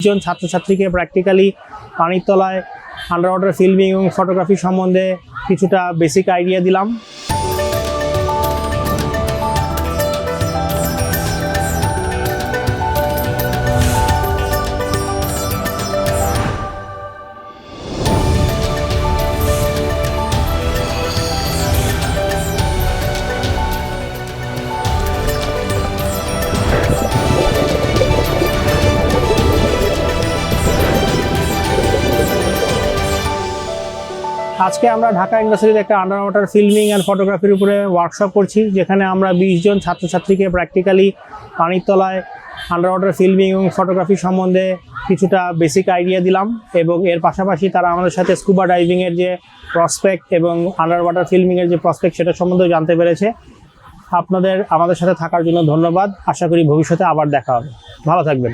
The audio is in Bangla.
জন ছাত্রছাত্রীকে প্র্যাকটিক্যালি পানির তলায় আন্ডার ওয়াটার ফিল্মিং এবং ফটোগ্রাফি সম্বন্ধে কিছুটা বেসিক আইডিয়া দিলাম। আজকে আমরা ঢাকা ইউনিভার্সিটিতে একটা আন্ডার ওয়াটার ফিল্মিং অ্যান্ড ফটোগ্রাফির উপরে ওয়ার্কশপ করছি, যেখানে আমরা 20 জন ছাত্রছাত্রীকে প্র্যাকটিক্যালি পানির তলায় আন্ডার ওয়াটার ফিল্মিং এবং ফটোগ্রাফি সম্বন্ধে কিছুটা বেসিক আইডিয়া দিলাম এবং এর পাশাপাশি তারা আমাদের সাথে স্কুবা ডাইভিংয়ের যে প্রসপেক্ট এবং আন্ডার ওয়াটার ফিল্মিংয়ের যে প্রসপেক্ট সেটা সম্বন্ধেও জানতে পেরেছে। আপনাদের আমাদের সাথে থাকার জন্য ধন্যবাদ। আশা করি ভবিষ্যতে আবার দেখা হবে। ভালো থাকবেন।